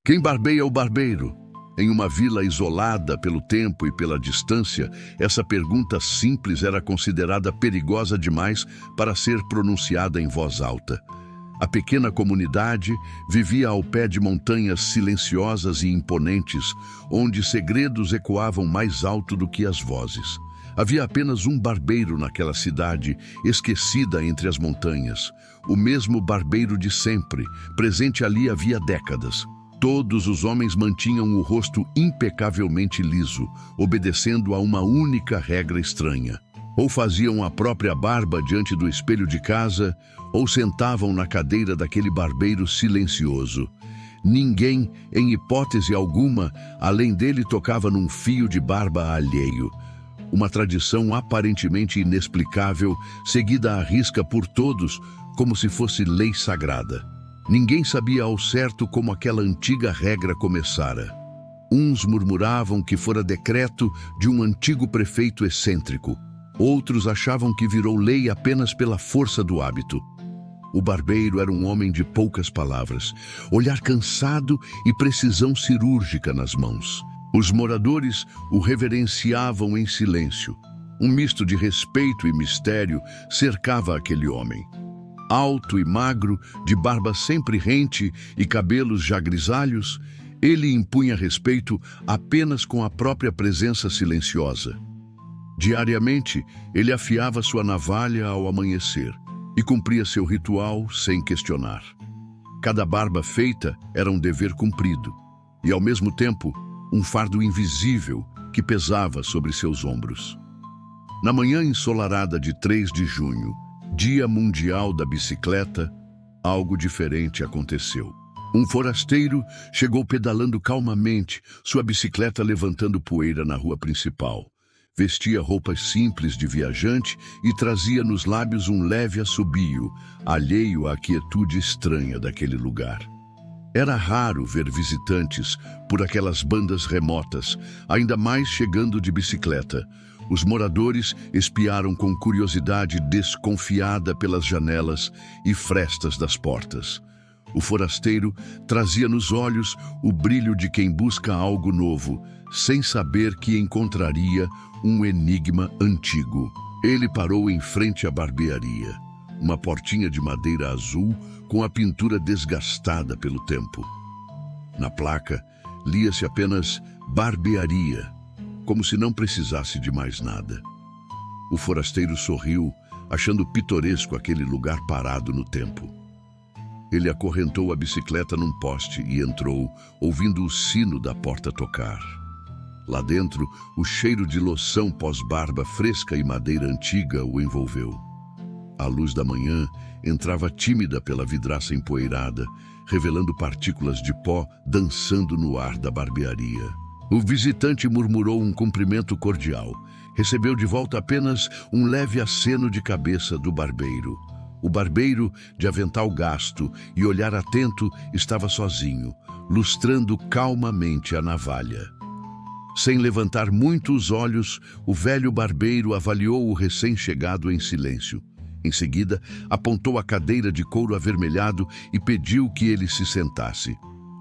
Quem barbeia o barbeiro? Em uma vila isolada pelo tempo e pela distância, essa pergunta simples era considerada perigosa demais para ser pronunciada em voz alta. A pequena comunidade vivia ao pé de montanhas silenciosas e imponentes, onde segredos ecoavam mais alto do que as vozes. Havia apenas um barbeiro naquela cidade, esquecida entre as montanhas. O mesmo barbeiro de sempre, presente ali havia décadas. Todos os homens mantinham o rosto impecavelmente liso, obedecendo a uma única regra estranha. Ou faziam a própria barba diante do espelho de casa, ou sentavam na cadeira daquele barbeiro silencioso. Ninguém, em hipótese alguma, além dele tocava num fio de barba alheio. Uma tradição aparentemente inexplicável, seguida à risca por todos, como se fosse lei sagrada. Ninguém sabia ao certo como aquela antiga regra começara. Uns murmuravam que fora decreto de um antigo prefeito excêntrico. Outros achavam que virou lei apenas pela força do hábito. O barbeiro era um homem de poucas palavras, olhar cansado e precisão cirúrgica nas mãos. Os moradores o reverenciavam em silêncio. Um misto de respeito e mistério cercava aquele homem. Alto e magro, de barba sempre rente e cabelos já grisalhos, ele impunha respeito apenas com a própria presença silenciosa. Diariamente, ele afiava sua navalha ao amanhecer e cumpria seu ritual sem questionar. Cada barba feita era um dever cumprido e, ao mesmo tempo, um fardo invisível que pesava sobre seus ombros. Na manhã ensolarada de 3 de junho, Dia Mundial da Bicicleta, algo diferente aconteceu. Um forasteiro chegou pedalando calmamente, sua bicicleta levantando poeira na rua principal. Vestia roupas simples de viajante e trazia nos lábios um leve assobio, alheio à quietude estranha daquele lugar. Era raro ver visitantes por aquelas bandas remotas, ainda mais chegando de bicicleta. Os moradores espiaram com curiosidade desconfiada pelas janelas e frestas das portas. O forasteiro trazia nos olhos o brilho de quem busca algo novo, sem saber que encontraria um enigma antigo. Ele parou em frente à barbearia, uma portinha de madeira azul com a pintura desgastada pelo tempo. Na placa, lia-se apenas barbearia, como se não precisasse de mais nada. O forasteiro sorriu, achando pitoresco aquele lugar parado no tempo. Ele acorrentou a bicicleta num poste e entrou, ouvindo o sino da porta tocar. Lá dentro, o cheiro de loção pós-barba fresca e madeira antiga o envolveu. A luz da manhã entrava tímida pela vidraça empoeirada, revelando partículas de pó dançando no ar da barbearia. O visitante murmurou um cumprimento cordial. Recebeu de volta apenas um leve aceno de cabeça do barbeiro. O barbeiro, de avental gasto e olhar atento, estava sozinho, lustrando calmamente a navalha. Sem levantar muito os olhos, o velho barbeiro avaliou o recém-chegado em silêncio. Em seguida, apontou a cadeira de couro avermelhado e pediu que ele se sentasse.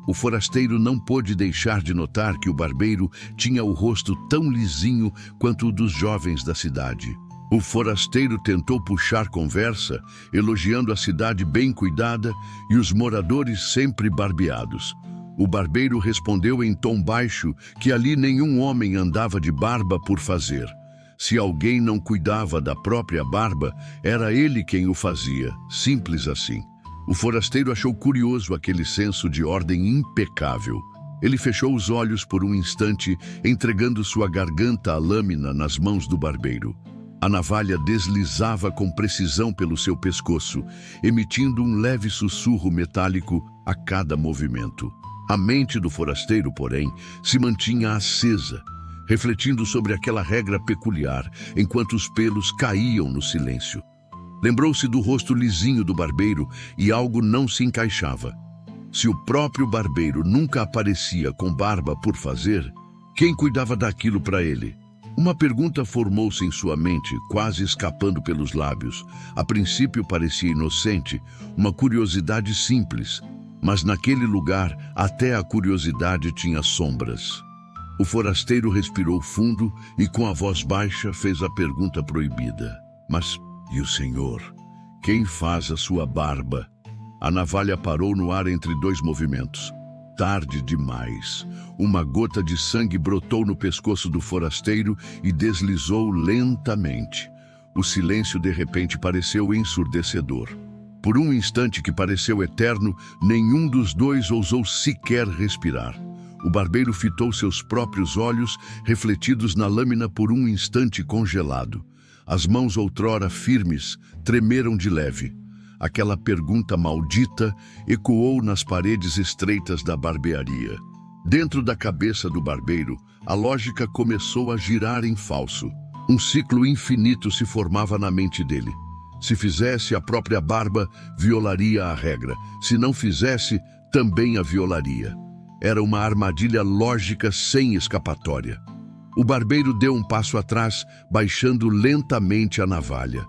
O forasteiro não pôde deixar de notar que o barbeiro tinha o rosto tão lisinho quanto o dos jovens da cidade. O forasteiro tentou puxar conversa, elogiando a cidade bem cuidada e os moradores sempre barbeados. O barbeiro respondeu em tom baixo que ali nenhum homem andava de barba por fazer. Se alguém não cuidava da própria barba, era ele quem o fazia, simples assim. O forasteiro achou curioso aquele senso de ordem impecável. Ele fechou os olhos por um instante, entregando sua garganta à lâmina nas mãos do barbeiro. A navalha deslizava com precisão pelo seu pescoço, emitindo um leve sussurro metálico a cada movimento. A mente do forasteiro, porém, se mantinha acesa, refletindo sobre aquela regra peculiar, enquanto os pelos caíam no silêncio. Lembrou-se do rosto lisinho do barbeiro e algo não se encaixava. Se o próprio barbeiro nunca aparecia com barba por fazer, quem cuidava daquilo para ele? Uma pergunta formou-se em sua mente, quase escapando pelos lábios. A princípio parecia inocente, uma curiosidade simples. Mas naquele lugar, até a curiosidade tinha sombras. O forasteiro respirou fundo e, com a voz baixa, fez a pergunta proibida. Mas, e o senhor? Quem faz a sua barba? A navalha parou no ar entre dois movimentos. Tarde demais. Uma gota de sangue brotou no pescoço do forasteiro e deslizou lentamente. O silêncio de repente pareceu ensurdecedor. Por um instante que pareceu eterno, nenhum dos dois ousou sequer respirar. O barbeiro fitou seus próprios olhos, refletidos na lâmina por um instante congelado. As mãos outrora firmes tremeram de leve. Aquela pergunta maldita ecoou nas paredes estreitas da barbearia. Dentro da cabeça do barbeiro, a lógica começou a girar em falso. Um ciclo infinito se formava na mente dele. Se fizesse a própria barba, violaria a regra. Se não fizesse, também a violaria. Era uma armadilha lógica sem escapatória. O barbeiro deu um passo atrás, baixando lentamente a navalha.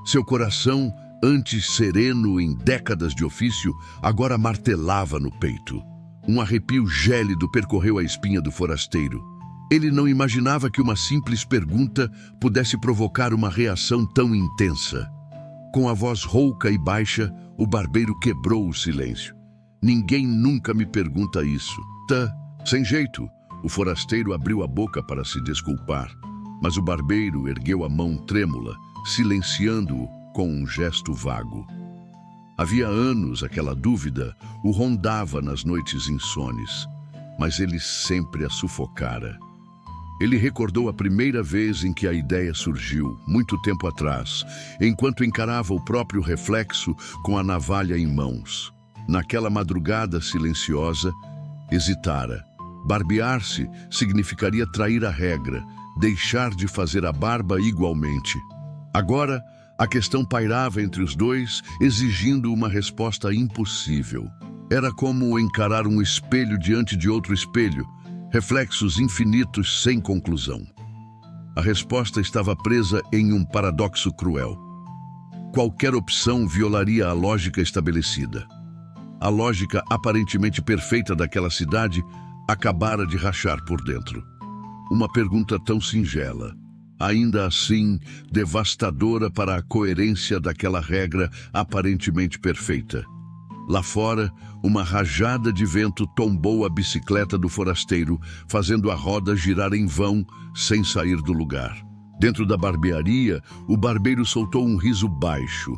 Seu coração, antes sereno em décadas de ofício, agora martelava no peito. Um arrepio gélido percorreu a espinha do forasteiro. Ele não imaginava que uma simples pergunta pudesse provocar uma reação tão intensa. Com a voz rouca e baixa, o barbeiro quebrou o silêncio. Ninguém nunca me pergunta isso. Sem jeito. O forasteiro abriu a boca para se desculpar, mas o barbeiro ergueu a mão trêmula, silenciando-o com um gesto vago. Havia anos aquela dúvida o rondava nas noites insones, mas ele sempre a sufocara. Ele recordou a primeira vez em que a ideia surgiu, muito tempo atrás, enquanto encarava o próprio reflexo com a navalha em mãos. Naquela madrugada silenciosa, hesitara. Barbear-se significaria trair a regra, deixar de fazer a barba igualmente. Agora, a questão pairava entre os dois, exigindo uma resposta impossível. Era como encarar um espelho diante de outro espelho, reflexos infinitos sem conclusão. A resposta estava presa em um paradoxo cruel. Qualquer opção violaria a lógica estabelecida. A lógica aparentemente perfeita daquela cidade acabara de rachar por dentro. Uma pergunta tão singela, ainda assim devastadora para a coerência daquela regra aparentemente perfeita. Lá fora, uma rajada de vento tombou a bicicleta do forasteiro, fazendo a roda girar em vão, sem sair do lugar. Dentro da barbearia, o barbeiro soltou um riso baixo,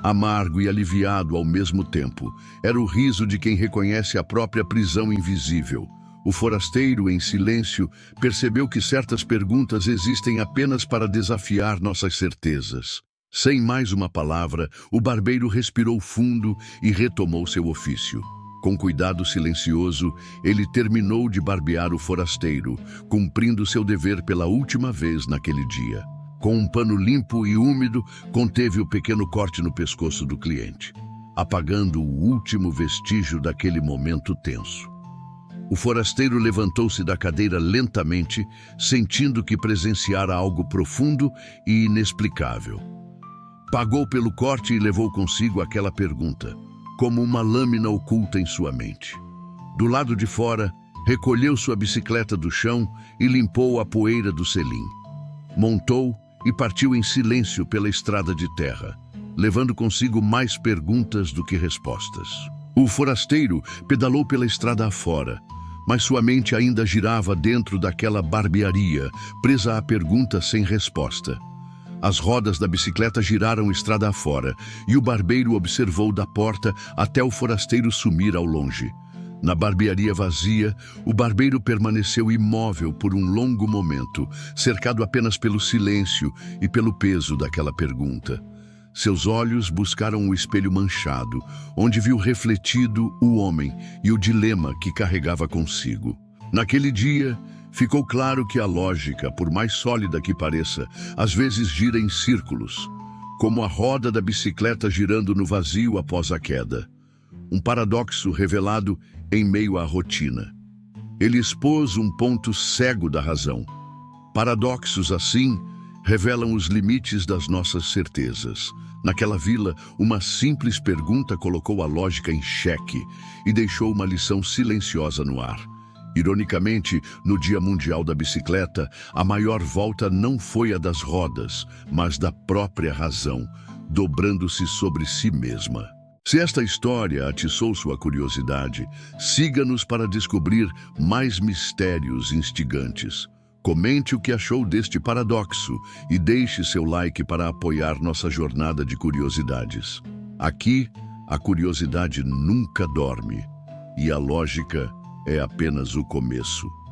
amargo e aliviado ao mesmo tempo. Era o riso de quem reconhece a própria prisão invisível. O forasteiro, em silêncio, percebeu que certas perguntas existem apenas para desafiar nossas certezas. Sem mais uma palavra, o barbeiro respirou fundo e retomou seu ofício. Com cuidado silencioso, ele terminou de barbear o forasteiro, cumprindo seu dever pela última vez naquele dia. Com um pano limpo e úmido, conteve o pequeno corte no pescoço do cliente, apagando o último vestígio daquele momento tenso. O forasteiro levantou-se da cadeira lentamente, sentindo que presenciara algo profundo e inexplicável. Pagou pelo corte e levou consigo aquela pergunta, como uma lâmina oculta em sua mente. Do lado de fora, recolheu sua bicicleta do chão e limpou a poeira do selim. Montou e partiu em silêncio pela estrada de terra, levando consigo mais perguntas do que respostas. O forasteiro pedalou pela estrada afora, mas sua mente ainda girava dentro daquela barbearia, presa à pergunta sem resposta. As rodas da bicicleta giraram estrada afora e o barbeiro observou da porta até o forasteiro sumir ao longe. Na barbearia vazia, o barbeiro permaneceu imóvel por um longo momento, cercado apenas pelo silêncio e pelo peso daquela pergunta. Seus olhos buscaram o espelho manchado, onde viu refletido o homem e o dilema que carregava consigo. Naquele dia, ficou claro que a lógica, por mais sólida que pareça, às vezes gira em círculos, como a roda da bicicleta girando no vazio após a queda. Um paradoxo revelado em meio à rotina. Ele expôs um ponto cego da razão. Paradoxos assim revelam os limites das nossas certezas. Naquela vila, uma simples pergunta colocou a lógica em xeque e deixou uma lição silenciosa no ar. Ironicamente, no Dia Mundial da Bicicleta, a maior volta não foi a das rodas, mas da própria razão, dobrando-se sobre si mesma. Se esta história atiçou sua curiosidade, siga-nos para descobrir mais mistérios instigantes. Comente o que achou deste paradoxo e deixe seu like para apoiar nossa jornada de curiosidades. Aqui, a curiosidade nunca dorme e a lógica é apenas o começo.